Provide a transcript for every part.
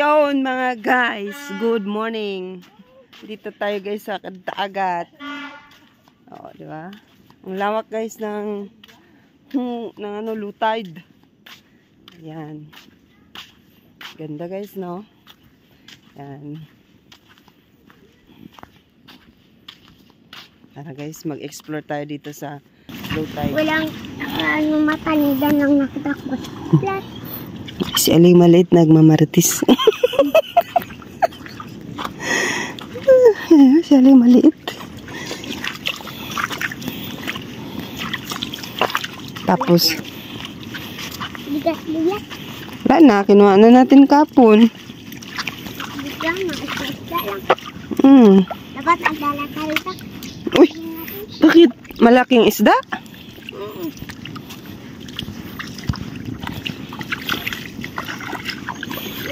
Ayun mga guys, good morning. Dito tayo guys sa dagat. Oh, di ba? Ang lawak guys ng low tide. Yan. Ganda guys, no? Yan. Tara guys, mag-explore tayo dito sa low tide. Walang matanidan lang nakatakot. Si Aling maliit nagmamaritis. Si Aling maliit. Tapos Bigas-bigas. wala na, kinuha na natin kapon. Biglang makikita lang. Dapat agdala tayo rito. Uy, bakit? Malaking isda?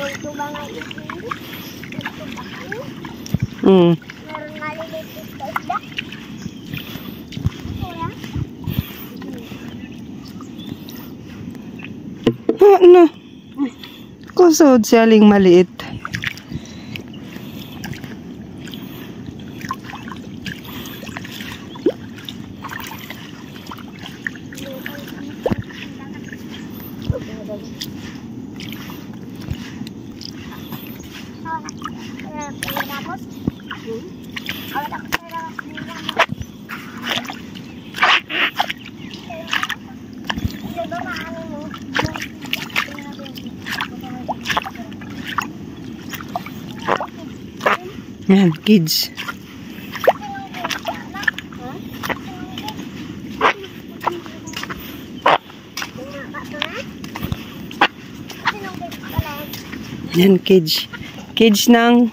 Ito ba nga ito? Ito ba kayo? Meron maliliit na isda. Kuya? Ano? Kusod si Aling maliit. Yan, kids. Yan, cage. Cage ng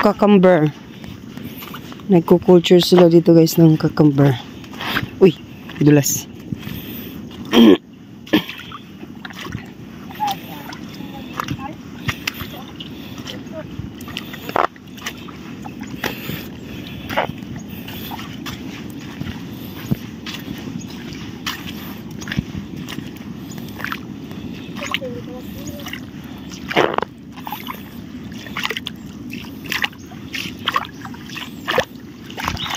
cucumber. Nagko-culture sila dito guys ng cucumber. Uy, dulas.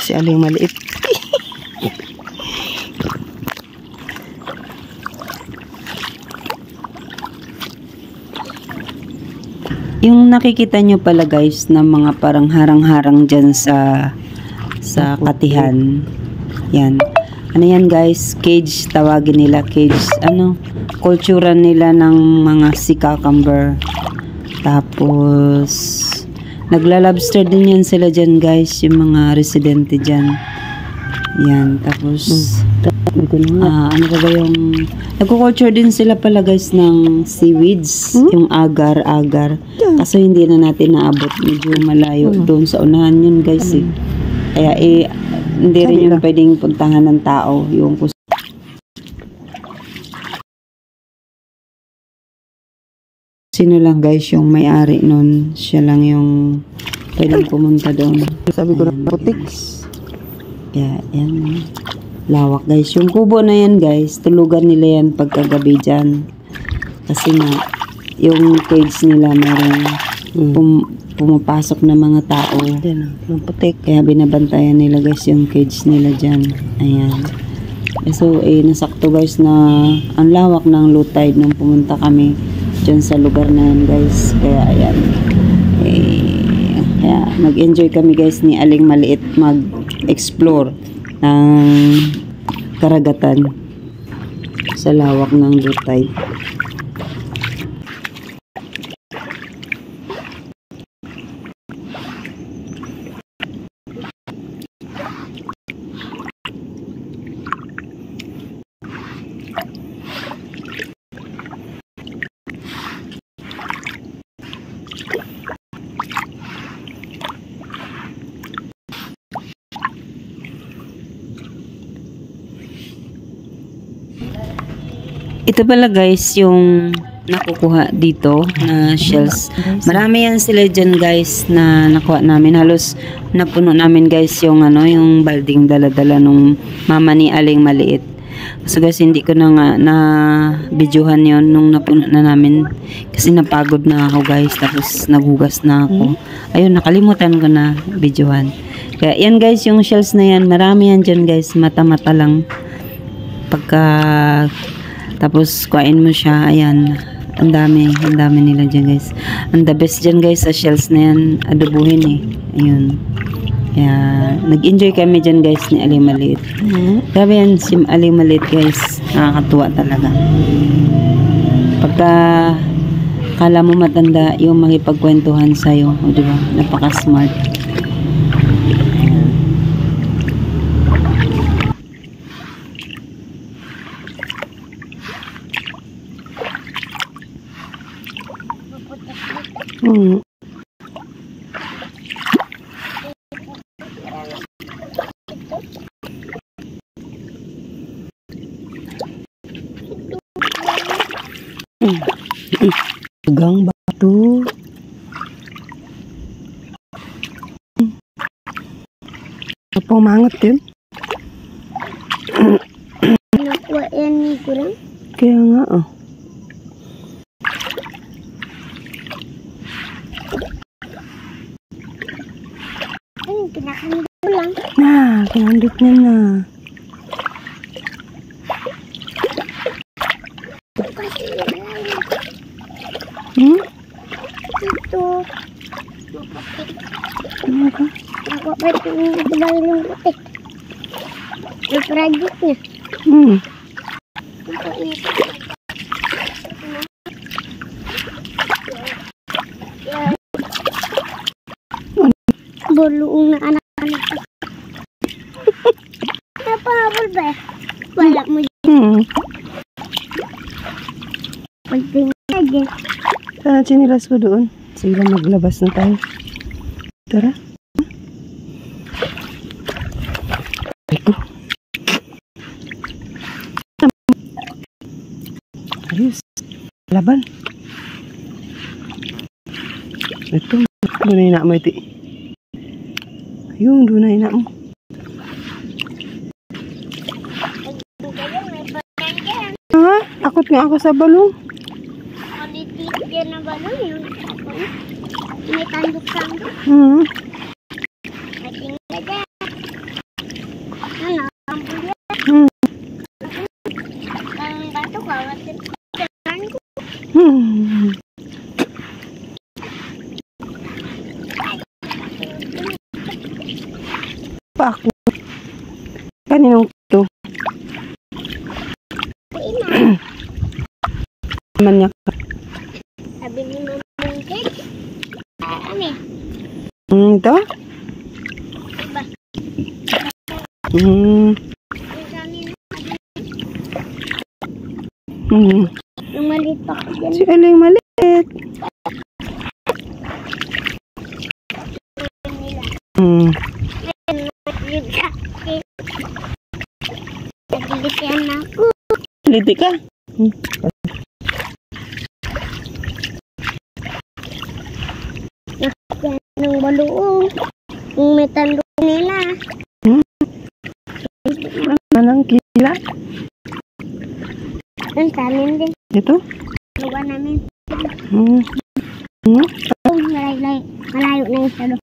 Si Aling maliit. Yung nakikita nyo pala guys na mga parang harang-harang dyan sa katihan. Yan. Ano yan guys? Cage, tawagin nila. Cage, kultura nila ng mga sea cucumber. Tapos naglalobster din yan sila dyan guys, yung mga residente dyan. Yan, tapos ano ba yung nagko-culture din sila pala guys ng seaweeds, yung agar-agar. Kaso hindi na natin naabot, medyo malayo doon sa unahan yun guys eh. Kaya hindi rin yun pwedeng puntahan ng tao yung sino lang guys yung may-ari nun, siya lang yung pwedeng pumunta doon. Sabi ko na putiks. Kaya yan, lawak guys. Yung kubo na yan guys, tulugan nila yan pagkagabi dyan. Kasi nga, yung cage nila merong pumapasok na mga tao. Yung putik. Kaya binabantayan nila guys yung cage nila dyan. Ayan. So, nasakto guys na ang lawak ng low tide nung pumunta kami dyan sa lugar na yan guys. Kaya ayan, kaya nag-enjoy kami guys ni Aling maliit mag-explore ng karagatan sa lawak ng low tide. Ito pala guys yung nakukuha dito na shells. Marami yan sila dyan guys na nakuha namin. Halos napuno namin guys yung yung balding dala-dala nung mama ni Aling maliit. So guys, hindi ko na nga na videohan yon nung napuno na namin. Kasi napagod na ako guys. Tapos naghugas na ako. Ayun, nakalimutan ko na videohan. Kaya yan guys, yung shells na yan. Marami yan dyan guys. Mata-mata lang. Pagka tapos kuhain mo siya. Ayan. Ang dami nila dyan guys. Ang the best dyan guys sa shells na yan. Adobuhin eh. Ayun. Kaya, nag-enjoy kami dyan guys ni Ali Maliit. Grabe yan si Ali Maliit guys. Nakakatuwa talaga. Pagka kala mo matanda yung makipagkwentuhan sa'yo. O diba? Napaka-smart. Gang batu. Apa manget yun? Nakuha yan ni kurang. Kaya nga oh. Ay, pinakandito lang. Nah, pinandit niya na. Ito. Ano ka? Nakuha pa ito yung ilang butik. Yung project niya. Buluong na anak-anak. Napangabol ba? Wala mo dyan. Pagtingin na dyan. Sana chinilas ko doon. Sige lang, maglabas na tayo. Tara. Ito. Ayos. Laban. Ito. Doon na ina mo iti. Ayun, doon na ina mo. Ha? Takot nga ako sa balong. Politik dyan na balon yun. May tandok-tandok. May tingin na dyan. Ano? Ang buya. Ang bato ko. Ang ko. Pa ako. Kaninong ito? Man niya ka. Sabi ni Mama Kit. Ano eh? Ito? Diba? Mm. Yung sa amin. Mm. Yung maliit pa ko dyan. Si Aling maliit. Nila. Mm. Yung sa akin. Nagigitian na ako. Liti ka? Nakakyan ng baluong. Yung may tandok nila. Anong kila? Yung sa amin din. Ito? Luwa namin. Malayo na yung salo.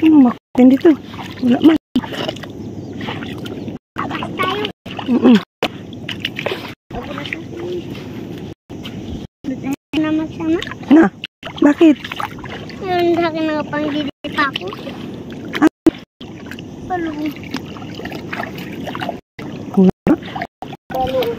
Makutin dito. Wala man. Na magsama. Na, bakit? Meron sa akin nga pang didit ako. Balong. Balong.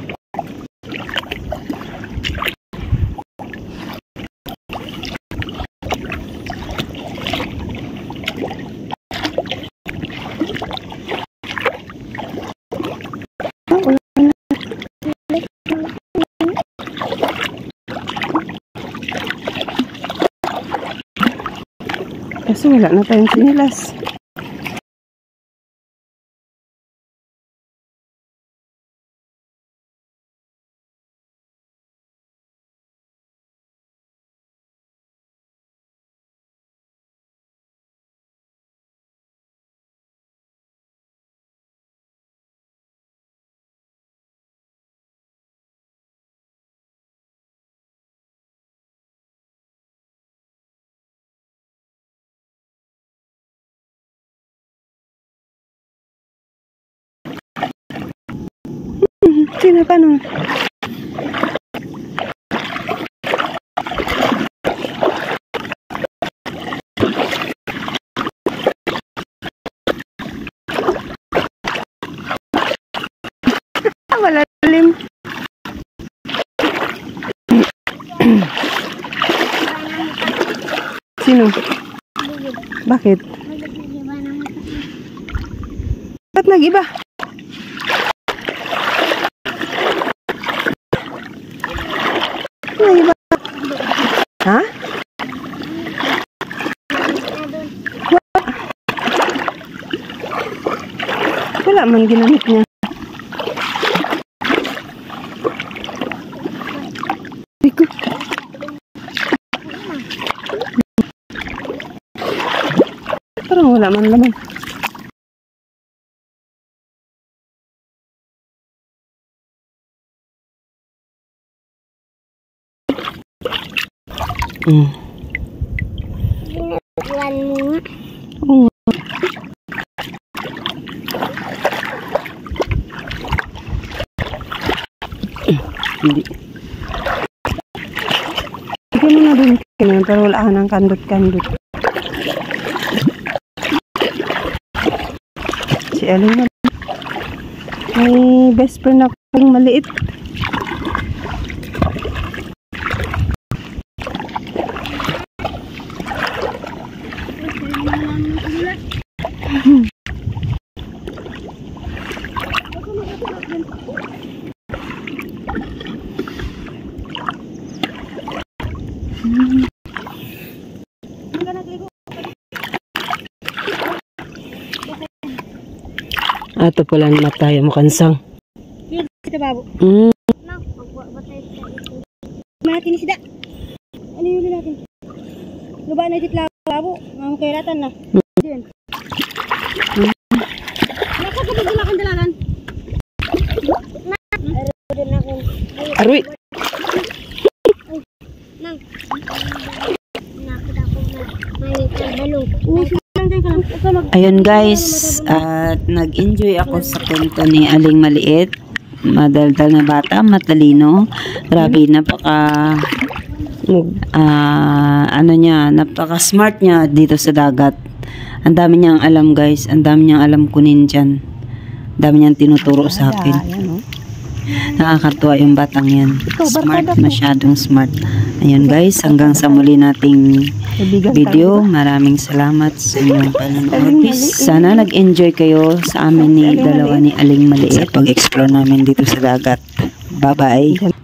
Kasi wala na tayong sinilas. Sino pa no? Wala lim. Sino? Bakit? Ba't nag-iba? Nag-iba? Ha? Wala man ginamit niya. Rico. Parang wala man laman. Ginagawan mo nga. Oo. Hindi. Bigyan mo na din kanya, pero wala ka ng kandot-kandot. Si Aling na. May best friend akong maliit. Ato pala na tayo mo kansang. Kita babo. Nang, pagbatay sa ito. Matin sida. Ano yung natin? Luba na dit labo. Ang kairatan na. Diyan. Nakakapag dalakan dalagan. Aroy. Nang. Nakita ko na may balong. Ayun guys, at nag-enjoy ako sa kwento ni Aling Maliit. Madaldal na bata, matalino. Grabe, napaka-smart niya dito sa dagat. Ang dami niyang alam guys, ang dami niyang alam kunin dyan. Ang dami niyang tinuturo sa akin. Nakakatuwa yung batang yan. Smart, masyadong smart. Ayun guys, hanggang sa muli nating video. Maraming salamat sa inyong panonood. Sana nag-enjoy kayo sa amin ni dalawa ni Aling Maliit sa pag-explore namin dito sa dagat. Bye-bye!